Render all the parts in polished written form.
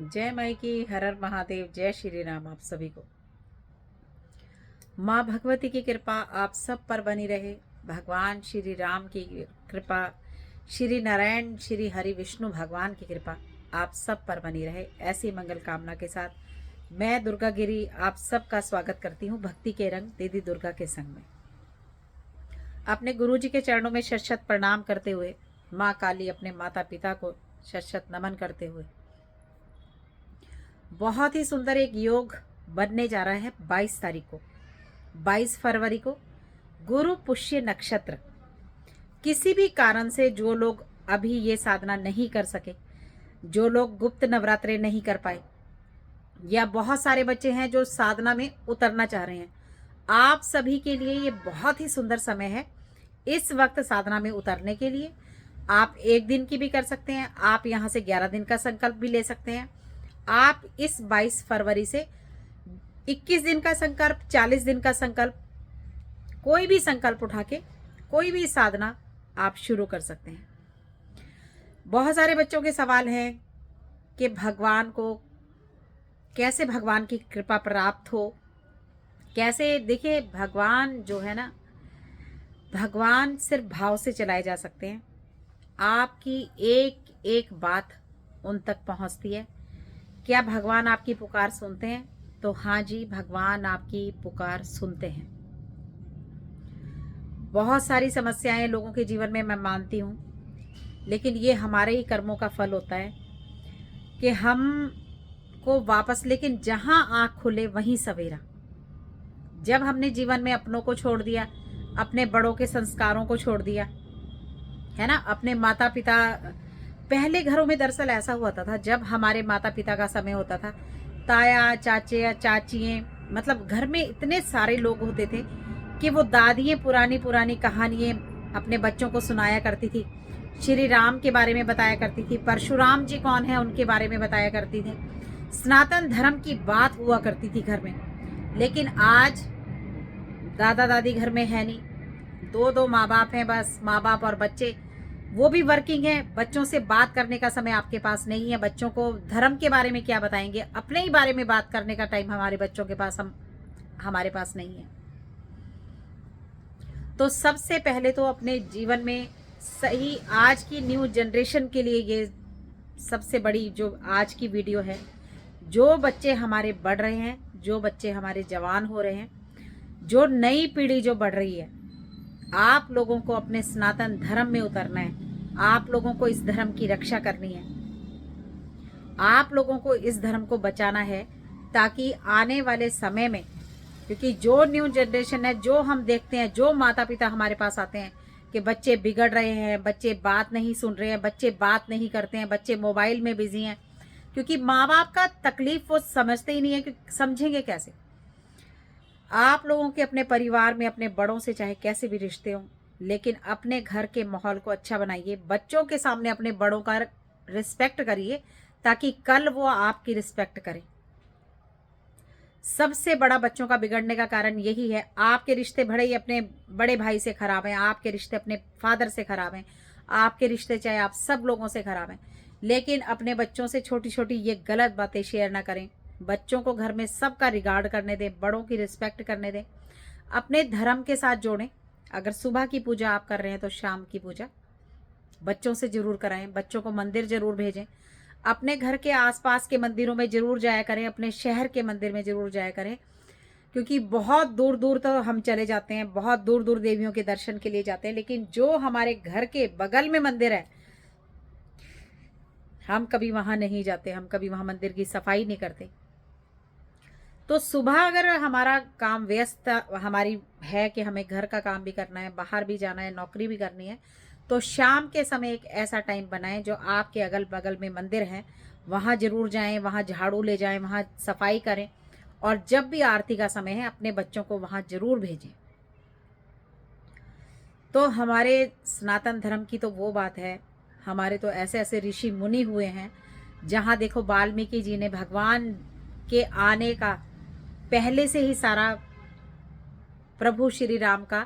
जय माई की, हर हर महादेव, जय श्री राम। आप सभी को माँ भगवती की कृपा आप सब पर बनी रहे। भगवान श्री राम की कृपा, श्री नारायण श्री हरि विष्णु भगवान की कृपा आप सब पर बनी रहे। ऐसी मंगल कामना के साथ मैं दुर्गा गिरी आप सबका स्वागत करती हूँ भक्ति के रंग दीदी दुर्गा के संग में। अपने गुरु जी के चरणों में शत शत प्रणाम करते हुए, माँ काली अपने माता पिता को शत शत नमन करते हुए, बहुत ही सुंदर एक योग बनने जा रहा है 22 तारीख को, 22 फरवरी को, गुरु पुष्य नक्षत्र। किसी भी कारण से जो लोग अभी ये साधना नहीं कर सके, जो लोग गुप्त नवरात्रे नहीं कर पाए, या बहुत सारे बच्चे हैं जो साधना में उतरना चाह रहे हैं, आप सभी के लिए ये बहुत ही सुंदर समय है। इस वक्त साधना में उतरने के लिए आप एक दिन की भी कर सकते हैं, आप यहाँ से 11 दिन का संकल्प भी ले सकते हैं। आप इस 22 फरवरी से 21 दिन का संकल्प, 40 दिन का संकल्प, कोई भी संकल्प उठा के कोई भी साधना आप शुरू कर सकते हैं। बहुत सारे बच्चों के सवाल हैं कि भगवान को कैसे, भगवान की कृपा प्राप्त हो कैसे। देखिए, भगवान जो है ना, भगवान सिर्फ भाव से चलाए जा सकते हैं। आपकी एक एक बात उन तक पहुंचती है। क्या भगवान आपकी पुकार सुनते हैं? तो हाँ जी, भगवान आपकी पुकार सुनते हैं। बहुत सारी समस्याएं लोगों के जीवन में मैं मानती हूँ, लेकिन ये हमारे ही कर्मों का फल होता है कि हम को वापस, लेकिन जहाँ आँख खुले वहीं सवेरा। जब हमने जीवन में अपनों को छोड़ दिया, अपने बड़ों के संस्कारों को छोड़ दिया, है ना, अपने माता पिता, पहले घरों में दरअसल ऐसा हुआ था, जब हमारे माता पिता का समय होता था, ताया चाचे चाचियाँ, मतलब घर में इतने सारे लोग होते थे कि वो दादियाँ पुरानी पुरानी कहानियाँ अपने बच्चों को सुनाया करती थी। श्री राम के बारे में बताया करती थी, परशुराम जी कौन है उनके बारे में बताया करती थी, सनातन धर्म की बात हुआ करती थी घर में। लेकिन आज दादा दादी घर में है नहीं, दो दो माँ बाप हैं बस, माँ बाप और बच्चे, वो भी वर्किंग है। बच्चों से बात करने का समय आपके पास नहीं है। बच्चों को धर्म के बारे में क्या बताएंगे, अपने ही बारे में बात करने का टाइम हमारे बच्चों के पास, हमारे पास नहीं है। तो सबसे पहले तो अपने जीवन में सही, आज की न्यू जनरेशन के लिए ये सबसे बड़ी जो आज की वीडियो है, जो बच्चे हमारे बढ़ रहे हैं, जो बच्चे हमारे जवान हो रहे हैं, जो नई पीढ़ी जो बढ़ रही है, आप लोगों को अपने सनातन धर्म में उतरना है। आप लोगों को इस धर्म की रक्षा करनी है। आप लोगों को इस धर्म को बचाना है, ताकि आने वाले समय में, क्योंकि जो न्यू जनरेशन है, जो हम देखते हैं, जो माता पिता हमारे पास आते हैं कि बच्चे बिगड़ रहे हैं, बच्चे बात नहीं सुन रहे हैं, बच्चे बात नहीं करते हैं, बच्चे मोबाइल में बिजी हैं, क्योंकि माँ बाप का तकलीफ वो समझते ही नहीं है कि समझेंगे कैसे। आप लोगों के अपने परिवार में अपने बड़ों से चाहे कैसे भी रिश्ते हों, लेकिन अपने घर के माहौल को अच्छा बनाइए। बच्चों के सामने अपने बड़ों का रिस्पेक्ट करिए, ताकि कल वो आपकी रिस्पेक्ट करें। सबसे बड़ा बच्चों का बिगड़ने का कारण यही है। आपके रिश्ते भले ही अपने बड़े भाई से खराब हैं, आपके रिश्ते अपने फादर से खराब हैं, आपके रिश्ते चाहे आप सब लोगों से खराब हैं, लेकिन अपने बच्चों से छोटी छोटी ये गलत बातें शेयर ना करें। बच्चों को घर में सबका रिगार्ड करने दें, बड़ों की रिस्पेक्ट करने दें, अपने धर्म के साथ जोड़ें। अगर सुबह की पूजा आप कर रहे हैं तो शाम की पूजा बच्चों से जरूर कराएं। बच्चों को मंदिर जरूर भेजें। अपने घर के आसपास के मंदिरों में जरूर जाया करें, अपने शहर के मंदिर में जरूर जाया करें, क्योंकि बहुत दूर दूर तो हम चले जाते हैं, बहुत दूर दूर देवियों के दर्शन के लिए जाते हैं, लेकिन जो हमारे घर के बगल में मंदिर है, हम कभी वहां नहीं जाते, हम कभी वहां मंदिर की सफाई नहीं करते। तो सुबह अगर हमारा काम व्यस्त हमारी है कि हमें घर का काम भी करना है, बाहर भी जाना है, नौकरी भी करनी है, तो शाम के समय एक ऐसा टाइम बनाएं जो आपके अगल बगल में मंदिर है, वहाँ जरूर जाएं, वहाँ झाड़ू ले जाएं, वहाँ सफाई करें, और जब भी आरती का समय है अपने बच्चों को वहाँ जरूर भेजें। तो हमारे सनातन धर्म की तो वो बात है, हमारे तो ऐसे ऐसे ऋषि मुनि हुए हैं, जहाँ देखो वाल्मीकि जी ने भगवान के आने का पहले से ही सारा, प्रभु श्री राम का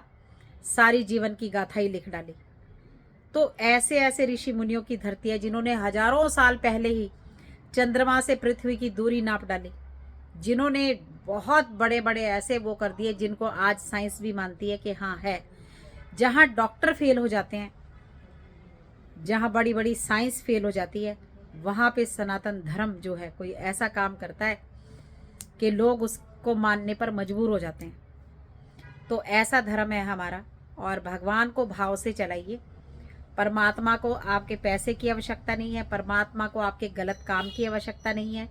सारी जीवन की गाथा ही लिख डाली। तो ऐसे ऐसे ऋषि मुनियों की धरती है जिन्होंने हजारों साल पहले ही चंद्रमा से पृथ्वी की दूरी नाप डाली, जिन्होंने बहुत बड़े बड़े ऐसे वो कर दिए जिनको आज साइंस भी मानती है कि हाँ है। जहाँ डॉक्टर फेल हो जाते हैं, जहाँ बड़ी बड़ी साइंस फेल हो जाती है, वहाँ पे सनातन धर्म जो है कोई ऐसा काम करता है कि लोग उसको मानने पर मजबूर हो जाते हैं। तो ऐसा धर्म है हमारा। और भगवान को भाव से चलाइए। परमात्मा को आपके पैसे की आवश्यकता नहीं है, परमात्मा को आपके गलत काम की आवश्यकता नहीं है।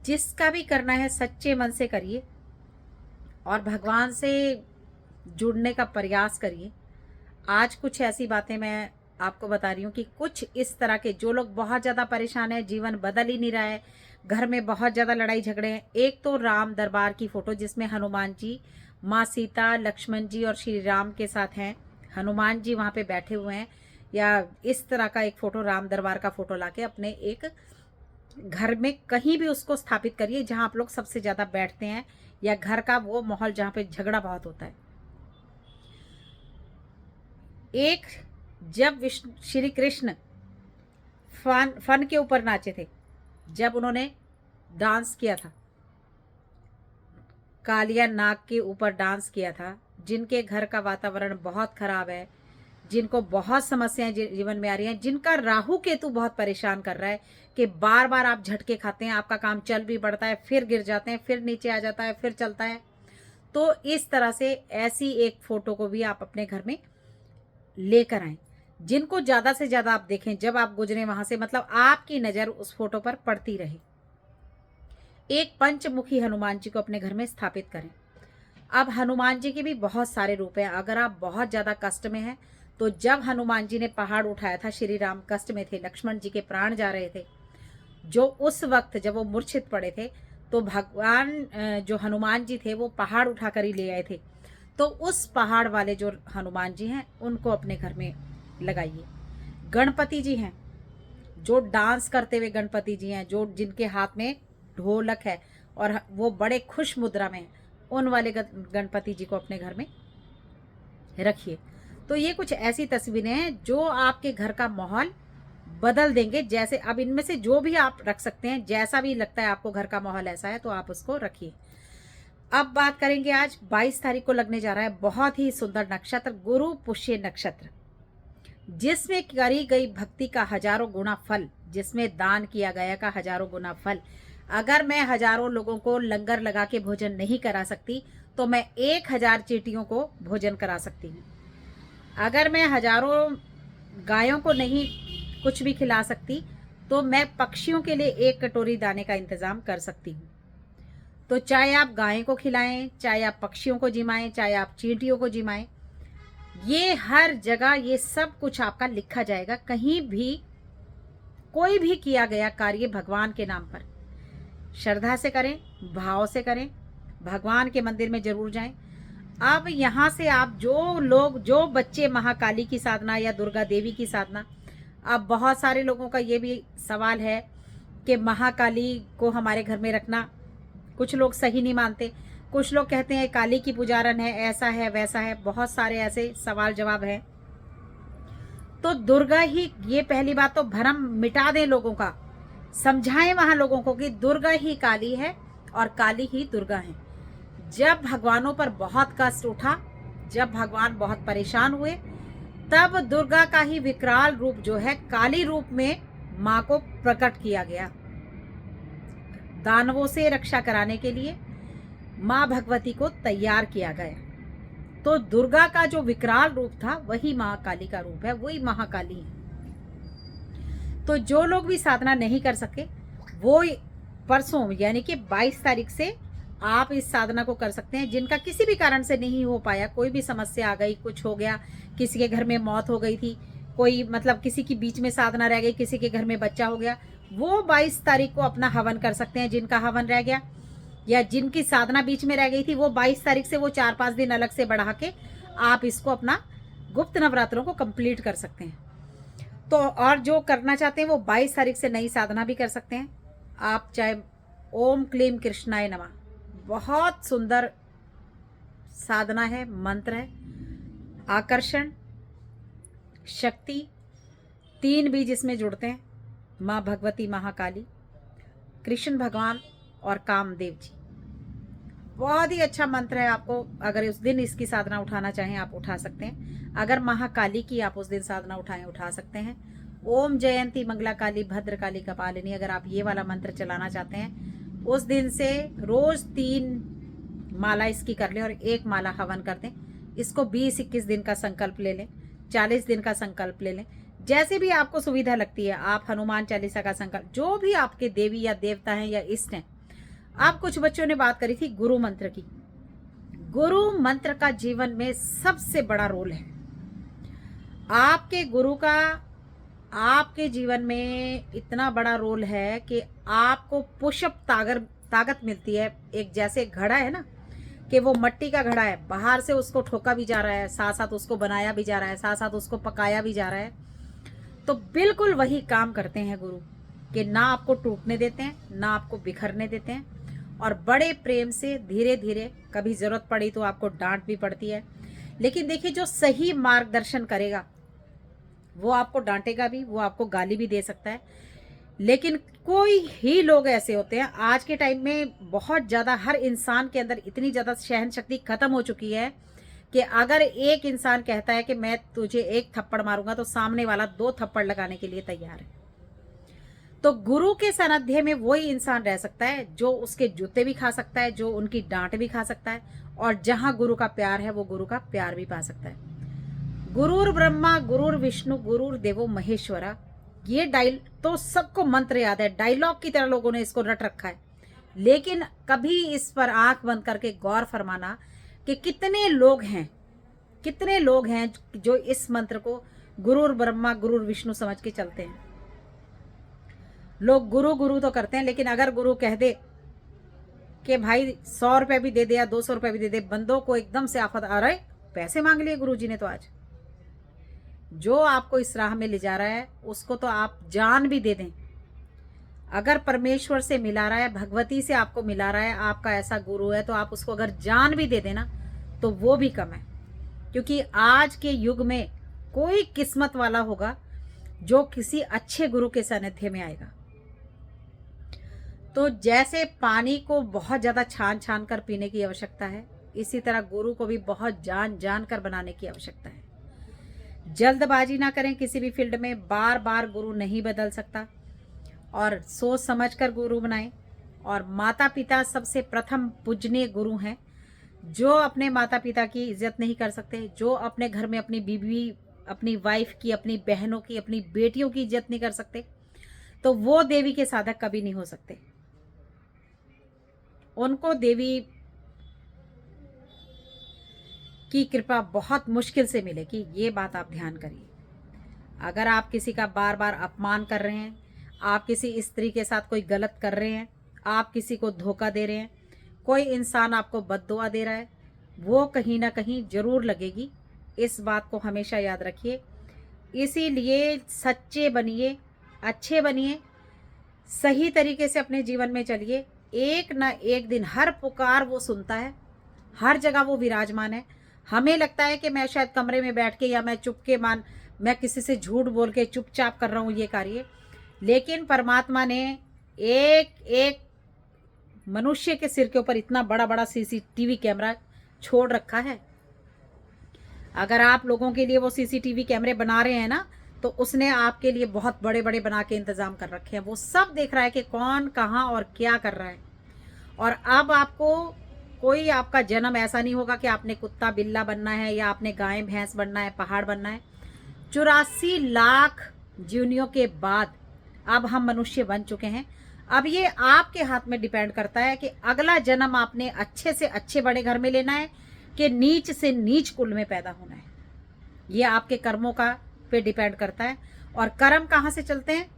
जिसका भी करना है सच्चे मन से करिए और भगवान से जुड़ने का प्रयास करिए। आज कुछ ऐसी बातें मैं आपको बता रही हूँ कि कुछ इस तरह के जो लोग बहुत ज़्यादा परेशान हैं, जीवन बदल ही नहीं रहा है, घर में बहुत ज़्यादा लड़ाई झगड़े हैं। एक तो राम दरबार की फ़ोटो जिसमें हनुमान जी, माँ सीता, लक्ष्मण जी और श्री राम के साथ हैं, हनुमान जी वहाँ पे बैठे हुए हैं, या इस तरह का एक फ़ोटो राम दरबार का फ़ोटो लाके अपने एक घर में कहीं भी उसको स्थापित करिए जहाँ आप लोग सबसे ज़्यादा बैठते हैं, या घर का वो माहौल जहाँ पे झगड़ा बहुत होता है। एक जब विष्णु श्री कृष्ण फन के ऊपर नाचे थे, जब उन्होंने डांस किया था, कालिया नाग के ऊपर डांस किया था, जिनके घर का वातावरण बहुत खराब है, जिनको बहुत समस्याएं जीवन में आ रही हैं, जिनका राहु केतु बहुत परेशान कर रहा है कि बार बार आप झटके खाते हैं, आपका काम चल भी पड़ता है, फिर गिर जाते हैं, फिर नीचे आ जाता है, फिर चलता है। तो इस तरह से ऐसी एक फोटो को भी आप अपने घर में लेकर आए, जिनको ज़्यादा से ज़्यादा आप देखें, जब आप गुजरे वहां से, मतलब आपकी नज़र उस फोटो पर पड़ती रहे। एक पंचमुखी हनुमान जी को अपने घर में स्थापित करें। अब हनुमान जी के भी बहुत सारे रूप हैं। अगर आप बहुत ज़्यादा कष्ट में हैं, तो जब हनुमान जी ने पहाड़ उठाया था, श्री राम कष्ट में थे, लक्ष्मण जी के प्राण जा रहे थे, जो उस वक्त जब वो मूर्छित पड़े थे, तो भगवान जो हनुमान जी थे वो पहाड़ उठाकर ही ले आए थे। तो उस पहाड़ वाले जो हनुमान जी हैं उनको अपने घर में लगाइए। गणपति जी हैं, जो डांस करते हुए गणपति जी हैं, जो जिनके हाथ में ढोलक है और वो बड़े खुश मुद्रा में हैं, उन वाले गणपति जी को अपने घर में रखिए। तो ये कुछ ऐसी तस्वीरें हैं जो आपके घर का माहौल बदल देंगे। जैसे अब इनमें से जो भी आप रख सकते हैं, जैसा भी लगता है आपको घर का माहौल ऐसा है, तो आप उसको रखिए। अब बात करेंगे, आज 22 तारीख को लगने जा रहा है बहुत ही सुंदर नक्षत्र, गुरु पुष्य नक्षत्र, जिसमें करी गई भक्ति का हजारों गुना फल, जिसमें दान किया गया का हजारों गुना फल। अगर मैं हजारों लोगों को लंगर लगा के भोजन नहीं करा सकती, तो मैं 1000 चींटियों को भोजन करा सकती हूँ। अगर मैं हजारों गायों को नहीं कुछ भी खिला सकती, तो मैं पक्षियों के लिए 1 कटोरी दाने का इंतजाम कर सकती हूँ। तो चाहे आप गाय को खिलाएं, चाहे आप पक्षियों को जिमाएं, चाहे आप चींटियों को जिमाएं, ये हर जगह ये सब कुछ आपका लिखा जाएगा। कहीं भी कोई भी किया गया कार्य भगवान के नाम पर श्रद्धा से करें, भाव से करें, भगवान के मंदिर में जरूर जाएं। अब यहाँ से आप जो लोग, जो बच्चे महाकाली की साधना या दुर्गा देवी की साधना, अब बहुत सारे लोगों का ये भी सवाल है कि महाकाली को हमारे घर में रखना, कुछ लोग सही नहीं मानते, कुछ लोग कहते हैं काली की पुजारन है, ऐसा है वैसा है, बहुत सारे ऐसे सवाल जवाब हैं। तो दुर्गा ही, ये पहली बात तो भ्रम मिटा दें लोगों का, समझाएं वहां लोगों को कि दुर्गा ही काली है और काली ही दुर्गा है। जब भगवानों पर बहुत कष्ट उठा, जब भगवान बहुत परेशान हुए, तब दुर्गा का ही विकराल रूप जो है काली रूप में माँ को प्रकट किया गया। दानवों से रक्षा कराने के लिए माँ भगवती को तैयार किया गया। तो दुर्गा का जो विकराल रूप था वही महाकाली का रूप है, वही महाकाली है। तो जो लोग भी साधना नहीं कर सके, वो परसों यानी कि 22 तारीख से आप इस साधना को कर सकते हैं। जिनका किसी भी कारण से नहीं हो पाया, कोई भी समस्या आ गई, कुछ हो गया, किसी के घर में मौत हो गई थी, कोई मतलब किसी की बीच में साधना रह गई, किसी के घर में बच्चा हो गया, वो 22 तारीख को अपना हवन कर सकते हैं। जिनका हवन रह गया या जिनकी साधना बीच में रह गई थी, वो 22 तारीख से वो 4-5 दिन अलग से बढ़ा के आप इसको अपना गुप्त नवरात्रों को कंप्लीट कर सकते हैं। तो और जो करना चाहते हैं वो 22 तारीख से नई साधना भी कर सकते हैं। आप चाहे ओम क्लीम कृष्णाय नमः, बहुत सुंदर साधना है, मंत्र है, आकर्षण, शक्ति, 3 बीज इसमें जुड़ते हैं, माँ भगवती महाकाली, कृष्ण भगवान और कामदेव जी। बहुत ही अच्छा मंत्र है। आपको अगर उस दिन इसकी साधना उठाना चाहें आप उठा सकते हैं। अगर महाकाली की आप उस दिन साधना उठाएं उठा सकते हैं। ओम जयंती मंगला काली भद्रकाली कपालिनी, अगर आप ये वाला मंत्र चलाना चाहते हैं उस दिन से रोज 3 माला इसकी कर लें और 1 माला हवन कर दें। इसको 20-21 दिन का संकल्प ले लें, 40 दिन का संकल्प ले लें, जैसे भी आपको सुविधा लगती है। आप हनुमान चालीसा का संकल्प, जो भी आपके देवी या देवता हैं या इष्ट हैं। आप कुछ बच्चों ने बात करी थी गुरु मंत्र की। गुरु मंत्र का जीवन में सबसे बड़ा रोल है। आपके गुरु का आपके जीवन में इतना बड़ा रोल है कि आपको पुशअप ताकत मिलती है। एक जैसे घड़ा है ना, कि वो मट्टी का घड़ा है, बाहर से उसको ठोका भी जा रहा है, साथ साथ उसको बनाया भी जा रहा है, साथ साथ उसको पकाया भी जा रहा है। तो बिल्कुल वही काम करते हैं गुरु, कि ना आपको टूटने देते हैं, ना आपको बिखरने देते हैं, और बड़े प्रेम से धीरे धीरे, कभी जरूरत पड़ी तो आपको डांट भी पड़ती है। लेकिन देखिए, जो सही मार्गदर्शन करेगा वो आपको डांटेगा भी, वो आपको गाली भी दे सकता है। लेकिन कोई ही लोग ऐसे होते हैं, आज के टाइम में बहुत ज़्यादा हर इंसान के अंदर इतनी ज़्यादा सहन शक्ति खत्म हो चुकी है कि अगर एक इंसान कहता है कि मैं तुझे 1 थप्पड़ मारूंगा तो सामने वाला 2 थप्पड़ लगाने के लिए तैयार है। तो गुरु के सानिध्य में वही इंसान रह सकता है जो उसके जूते भी खा सकता है, जो उनकी डांट भी खा सकता है, और जहां गुरु का प्यार है वो गुरु का प्यार भी पा सकता है। गुरुर ब्रह्मा गुरुर विष्णु गुरुर देवो महेश्वरा, ये तो सबको मंत्र याद है, डायलॉग की तरह लोगों ने इसको रट रखा है। लेकिन कभी इस पर आंख बंद करके गौर फरमाना कि कितने लोग हैं जो इस मंत्र को गुरुर ब्रह्मा गुरुर विष्णु समझ के चलते हैं। लोग गुरु गुरु तो करते हैं, लेकिन अगर गुरु कह दे कि भाई 100 रुपए भी दे दे या 200 रुपए भी दे दे, बंदों को एकदम से आफत आ रहा है, पैसे मांग लिए गुरु जी ने। तो आज जो आपको इस राह में ले जा रहा है उसको तो आप जान भी दे दें। अगर परमेश्वर से मिला रहा है, भगवती से आपको मिला रहा है, आपका ऐसा गुरु है, तो आप उसको अगर जान भी दे देना तो वो भी कम है। क्योंकि आज के युग में कोई किस्मत वाला होगा जो किसी अच्छे गुरु के सानिध्य में आएगा। तो जैसे पानी को बहुत ज़्यादा छान छान कर पीने की आवश्यकता है, इसी तरह गुरु को भी बहुत जान जान कर बनाने की आवश्यकता है। जल्दबाजी ना करें किसी भी फील्ड में, बार बार गुरु नहीं बदल सकता, और सोच समझ कर गुरु बनाएं। और माता पिता सबसे प्रथम पूजनीय गुरु हैं। जो अपने माता पिता की इज्जत नहीं कर सकते, जो अपने घर में अपनी बीवी, अपनी वाइफ की, अपनी बहनों की, अपनी बेटियों की इज्जत नहीं कर सकते, तो वो देवी के साधक कभी नहीं हो सकते। उनको देवी की कृपा बहुत मुश्किल से मिलेगी, ये बात आप ध्यान करिए। अगर आप किसी का बार बार अपमान कर रहे हैं, आप किसी स्त्री के साथ कोई गलत कर रहे हैं, आप किसी को धोखा दे रहे हैं, कोई इंसान आपको बद्दुआ दे रहा है, वो कहीं ना कहीं जरूर लगेगी। इस बात को हमेशा याद रखिए। इसीलिए सच्चे बनिए, अच्छे बनिए, सही तरीके से अपने जीवन में चलिए। एक ना एक दिन हर पुकार वो सुनता है, हर जगह वो विराजमान है। हमें लगता है कि मैं शायद कमरे में बैठ के, या मैं किसी से झूठ बोल के चुपचाप कर रहा हूँ ये कार्य, लेकिन परमात्मा ने एक एक मनुष्य के सिर के ऊपर इतना बड़ा बड़ा सीसीटीवी कैमरा छोड़ रखा है। अगर आप लोगों के लिए वो सीसीटीवी कैमरे बना रहे हैं ना, तो उसने आपके लिए बहुत बड़े बड़े बना के इंतजाम कर रखे हैं। वो सब देख रहा है कि कौन कहाँ और क्या कर रहा है। और अब आपको कोई, आपका जन्म ऐसा नहीं होगा कि आपने कुत्ता बिल्ला बनना है, या आपने गाय भैंस बनना है, पहाड़ बनना है। 84 लाख जीवनियों के बाद अब हम मनुष्य बन चुके हैं। अब ये आपके हाथ में डिपेंड करता है कि अगला जन्म आपने अच्छे से अच्छे बड़े घर में लेना है कि नीच से नीच कुल में पैदा होना है। ये आपके कर्मों का पे डिपेंड करता है। और कर्म कहाँ से चलते हैं?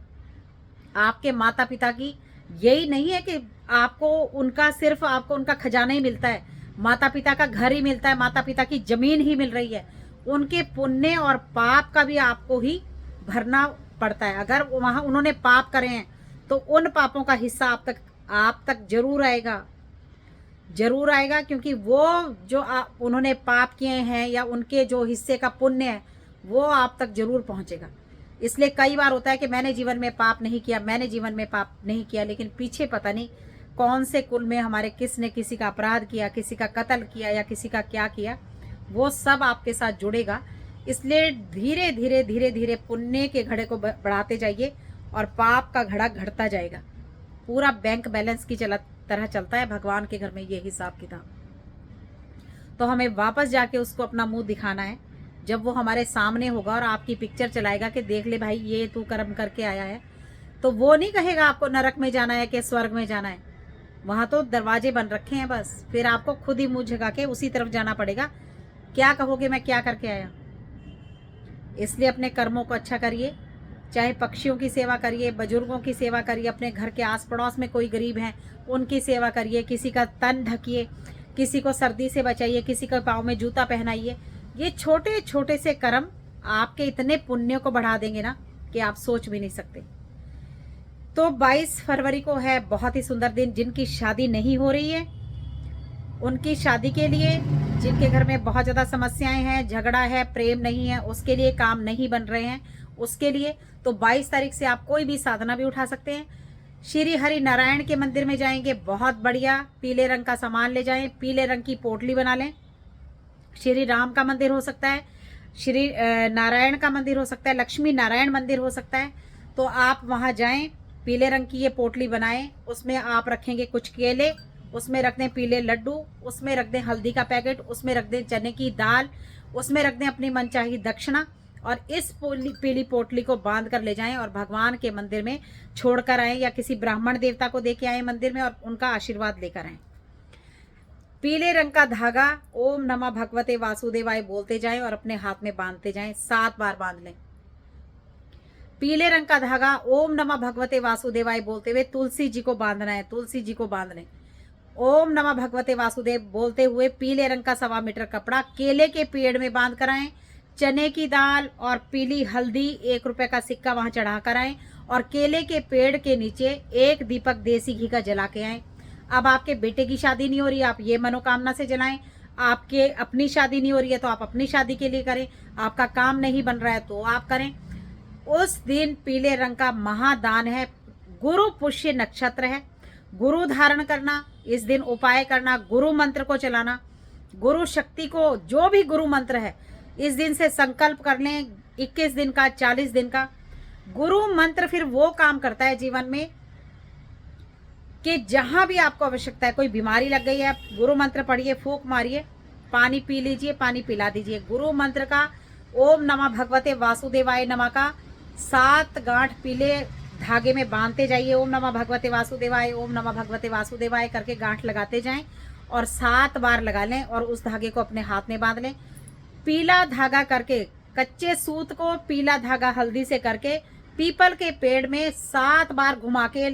आपके माता पिता की। यही नहीं है कि आपको उनका खजाना ही मिलता है, माता पिता का घर ही मिलता है, माता पिता की जमीन ही मिल रही है। उनके पुण्य और पाप का भी आपको ही भरना पड़ता है। अगर वहाँ उन्होंने पाप करे हैं तो उन पापों का हिस्सा आप तक जरूर आएगा, क्योंकि वो जो उन्होंने पाप किए हैं या उनके जो हिस्से का पुण्य है वो आप तक जरूर पहुँचेगा। इसलिए कई बार होता है कि मैंने जीवन में पाप नहीं किया, मैंने जीवन में पाप नहीं किया, लेकिन पीछे पता नहीं कौन से कुल में हमारे किसने किसी का अपराध किया, किसी का कत्ल किया या किसी का क्या किया, वो सब आपके साथ जुड़ेगा। इसलिए धीरे धीरे धीरे धीरे पुण्य के घड़े को बढ़ाते जाइए और पाप का घड़ा घटता जाएगा। पूरा बैंक बैलेंस की तरह चलता है भगवान के घर में ये हिसाब किताब। तो हमें वापस जाके उसको अपना मुंह दिखाना है। जब वो हमारे सामने होगा और आपकी पिक्चर चलाएगा कि देख ले भाई ये तू कर्म करके आया है, तो वो नहीं कहेगा आपको नरक में जाना है कि स्वर्ग में जाना है। वहां तो दरवाजे बन रखे हैं बस, फिर आपको खुद ही मुंह झुका के उसी तरफ जाना पड़ेगा। क्या कहोगे मैं क्या करके आया। इसलिए अपने कर्मों को अच्छा करिए, चाहे पक्षियों की सेवा करिए, बुजुर्गों की सेवा करिए, अपने घर के आस पड़ोस में कोई गरीब हैं उनकी सेवा करिए, किसी का तन ढकिए, किसी को सर्दी से बचाइए, किसी के पाँव में जूता पहनाइए। ये छोटे छोटे से कर्म आपके इतने पुण्य को बढ़ा देंगे ना कि आप सोच भी नहीं सकते। तो 22 फरवरी को है बहुत ही सुंदर दिन। जिनकी शादी नहीं हो रही है उनकी शादी के लिए, जिनके घर में बहुत ज़्यादा समस्याएं हैं, झगड़ा है, प्रेम नहीं है, उसके लिए, काम नहीं बन रहे हैं उसके लिए, तो 22 तारीख से आप कोई भी साधना भी उठा सकते हैं। श्री हरि नारायण के मंदिर में जाएंगे, बहुत बढ़िया पीले रंग का सामान ले जाएं, पीले रंग की पोटली बना लें। श्री राम का मंदिर हो सकता है, श्री नारायण का मंदिर हो सकता है, लक्ष्मी नारायण मंदिर हो सकता है। तो आप वहाँ जाएं, पीले रंग की ये पोटली बनाएं, उसमें आप रखेंगे कुछ केले, उसमें रख दें पीले लड्डू, उसमें रख दें हल्दी का पैकेट, उसमें रख दें चने की दाल, उसमें रख दें अपनी मनचाही दक्षिणा, और इस पीली पोटली को बांध कर ले जाएं और भगवान के मंदिर में छोड़ कर आएँ, या किसी ब्राह्मण देवता को दे के आए मंदिर में और उनका आशीर्वाद लेकर आएँ। पीले रंग का धागा ओम नमः भगवते वासुदेवाय बोलते जाएं और अपने हाथ में बांधते जाएं, 7 बार बांध लें। पीले रंग का धागा ओम नमः भगवते वासुदेवाय बोलते हुए तुलसी जी को बांधना है, तुलसी जी को बांध लें। ओम नमः भगवते वासुदेव बोलते हुए पीले रंग का 1.25 मीटर कपड़ा केले के पेड़ में बांध कर आएं, चने की दाल और पीली हल्दी 1 रुपए का सिक्का वहां चढ़ा कर आएं और केले के पेड़ के नीचे 1 दीपक देसी घी का जला के आएं। अब आपके बेटे की शादी नहीं हो रही, आप ये मनोकामना से जलाएं। आपके अपनी शादी नहीं हो रही है तो आप अपनी शादी के लिए करें। आपका काम नहीं बन रहा है तो आप करें। उस दिन पीले रंग का महादान है, गुरु पुष्य नक्षत्र है, गुरु धारण करना, इस दिन उपाय करना, गुरु मंत्र को चलाना, गुरु शक्ति को, जो भी गुरु मंत्र है इस दिन से संकल्प कर लें, 21 दिन का, 40 दिन का। गुरु मंत्र फिर वो काम करता है जीवन में कि जहां भी आपको आवश्यकता है, कोई बीमारी लग गई है, गुरु मंत्र पढ़िए, फूंक मारिए, पानी पी लीजिए, पानी पिला दीजिए। गुरु मंत्र का ओम नमः भगवते वासुदेवाय नमः का 7 गांठ पीले धागे में बांधते जाइए। ओम नमः भगवते वासुदेवाय, ओम नमः भगवते वासुदेवाय करके गांठ लगाते जाएं और 7 बार लगा लें और उस धागे को अपने हाथ में बांध लें। पीला धागा करके, कच्चे सूत को पीला धागा हल्दी से करके पीपल के पेड़ में 7 बार घुमा के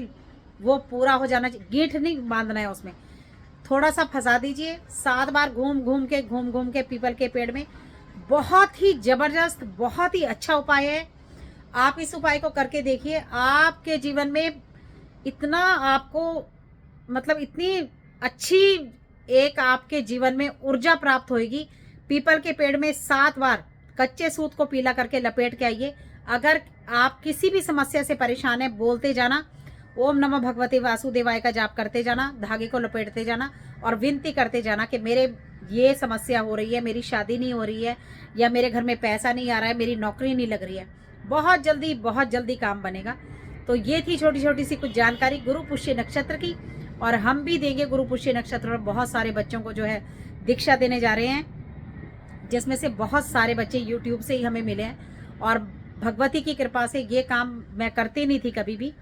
वो पूरा हो जाना चाहिए। गीठ नहीं बांधना है, उसमें थोड़ा सा फंसा दीजिए। 7 बार घूम घूम के पीपल के पेड़ में। बहुत ही जबरदस्त, बहुत ही अच्छा उपाय है। आप इस उपाय को करके देखिए, आपके जीवन में इतना आपको मतलब इतनी अच्छी एक आपके जीवन में ऊर्जा प्राप्त होगी। पीपल के पेड़ में 7 बार कच्चे सूत को पीला करके लपेट के आइए। अगर आप किसी भी समस्या से परेशान है, बोलते जाना, ओम नमः भगवते वासुदेवाय का जाप करते जाना, धागे को लपेटते जाना और विनती करते जाना कि मेरे ये समस्या हो रही है, मेरी शादी नहीं हो रही है, या मेरे घर में पैसा नहीं आ रहा है, मेरी नौकरी नहीं लग रही है, बहुत जल्दी काम बनेगा। तो ये थी छोटी छोटी सी कुछ जानकारी गुरु पुष्य नक्षत्र की। और हम भी देंगे गुरु पुष्य नक्षत्र पर बहुत सारे बच्चों को जो है दीक्षा देने जा रहे हैं, जिसमें से बहुत सारे बच्चे यूट्यूब से ही हमें मिले हैं। और भगवती की कृपा से ये काम मैं करती नहीं थी कभी भी,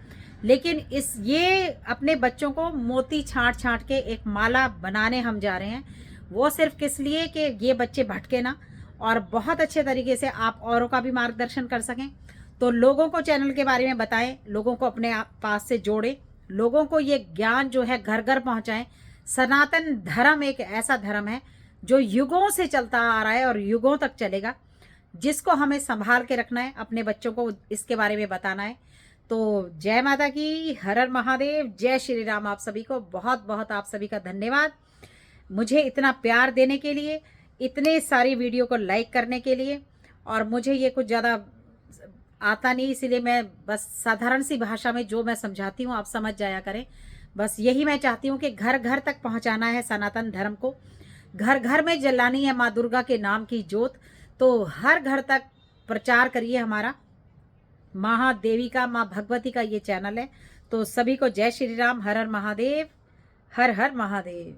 लेकिन ये अपने बच्चों को मोती छांट के एक माला बनाने हम जा रहे हैं। वो सिर्फ किस लिए कि ये बच्चे भटके ना और बहुत अच्छे तरीके से आप औरों का भी मार्गदर्शन कर सकें। तो लोगों को चैनल के बारे में बताएं, लोगों को अपने पास से जोड़ें, लोगों को ये ज्ञान जो है घर घर पहुंचाएं। सनातन धर्म एक ऐसा धर्म है जो युगों से चलता आ रहा है और युगों तक चलेगा, जिसको हमें संभाल के रखना है, अपने बच्चों को इसके बारे में बताना है। तो जय माता की, हर हर महादेव, जय श्री राम। आप सभी को बहुत बहुत आप सभी का धन्यवाद, मुझे इतना प्यार देने के लिए, इतने सारी वीडियो को लाइक करने के लिए। और मुझे ये कुछ ज़्यादा आता नहीं, इसीलिए मैं बस साधारण सी भाषा में जो मैं समझाती हूँ आप समझ जाया करें। बस यही मैं चाहती हूँ कि घर घर तक पहुँचाना है सनातन धर्म को, घर घर में जलानी है माँ दुर्गा के नाम की जोत। तो हर घर तक प्रचार करिए हमारा महादेवी का, माँ भगवती का ये चैनल है। तो सभी को जय श्री राम, हर हर महादेव, हर हर महादेव।